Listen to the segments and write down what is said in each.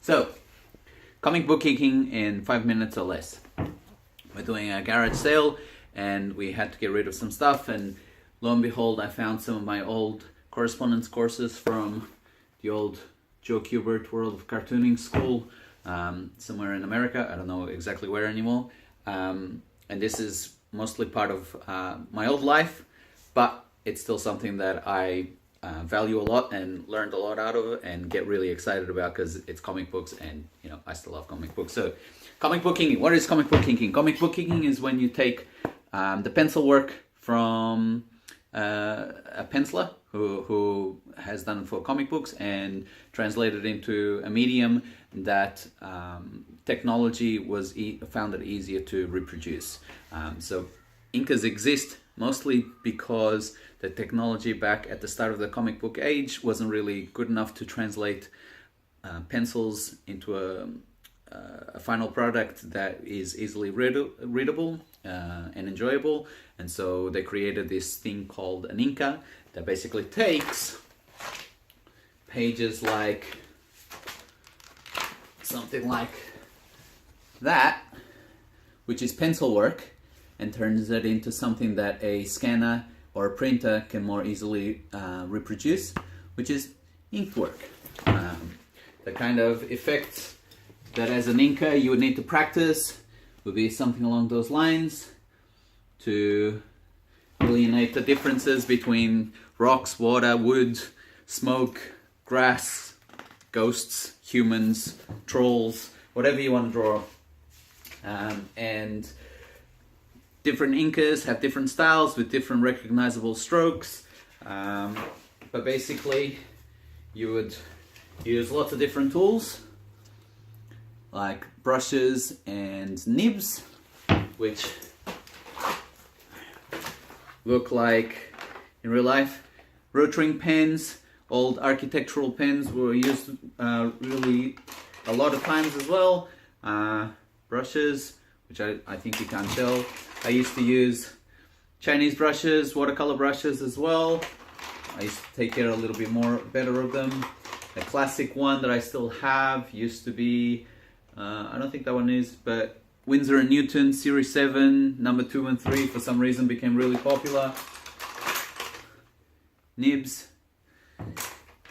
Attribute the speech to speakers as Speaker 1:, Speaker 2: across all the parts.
Speaker 1: So, comic book inking in 5 minutes or less. We're doing a garage sale and we had to get rid of some stuff, and lo and behold I found some of my old correspondence courses from the old Joe Kubert World of Cartooning School somewhere in America. I don't know exactly where anymore. And this is mostly part of my old life, but it's still something that I value a lot and learned a lot out of and get really excited about because it's comic books, and you know I still love comic books. So comic book inking. What is comic book inking? Comic book inking is when you take the pencil work from a penciler who has done it for comic books and translated into a medium that technology found it easier to reproduce. So inkers exist mostly because the technology back at the start of the comic book age wasn't really good enough to translate pencils into a final product that is easily readable and enjoyable, and so they created this thing called an inker that basically takes pages like something like that, which is pencil work, and turns it into something that a scanner or a printer can more easily reproduce, which is inked work. The kind of effects that as an inker you would need to practice would be something along those lines to delineate the differences between rocks, water, wood, smoke, grass, ghosts, humans, trolls, whatever you want to draw. And different inkers have different styles with different recognizable strokes. But basically you would use lots of different tools like brushes and nibs, which look like in real life rotring pens. Old architectural pens were used really a lot of times as well. Brushes, which I think you can't tell. I used to use Chinese brushes, watercolor brushes as well. I used to take care a little bit better of them. The classic one that I still have used to be, I don't think that one is, but Winsor & Newton Series 7, number 2 and 3 for some reason became really popular. Nibs.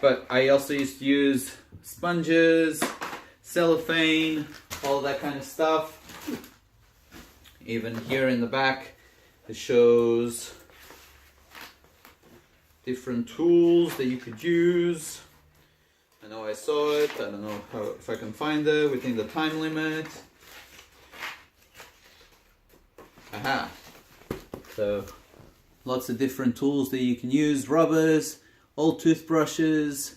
Speaker 1: But I also used to use sponges, cellophane, all that kind of stuff. Even here in the back it shows different tools that you could use. I know I saw it, I don't know if I can find it within the time limit. Aha! So lots of different tools that you can use: rubbers, old toothbrushes,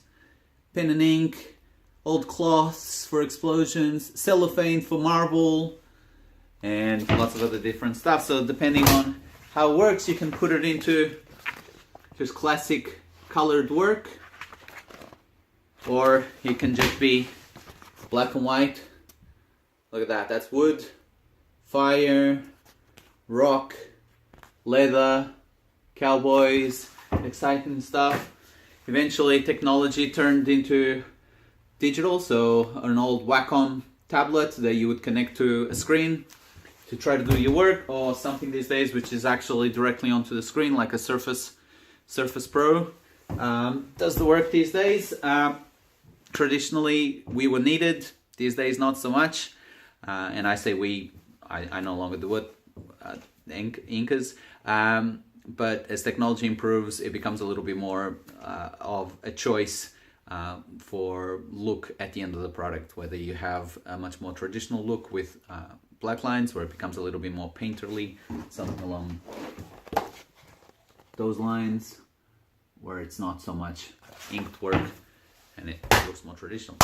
Speaker 1: pen and ink, old cloths for explosions, cellophane for marble, and lots of other different stuff. So depending on how it works, you can put it into just classic colored work, or it can just be black and white. Look at that, that's wood, fire, rock, leather, cowboys, exciting stuff. Eventually technology turned into digital, so an old Wacom tablet that you would connect to a screen to try to do your work, or something these days which is actually directly onto the screen like a Surface Pro does the work these days. Traditionally we were needed, these days not so much, and I say we, I no longer do it, inkers, but as technology improves it becomes a little bit more of a choice for look at the end of the product, whether you have a much more traditional look with black lines, where it becomes a little bit more painterly, something along those lines where it's not so much inked work and it looks more traditional.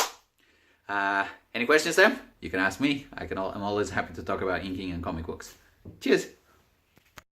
Speaker 1: Any questions there? You can ask me. I'm always happy to talk about inking and comic books. Cheers!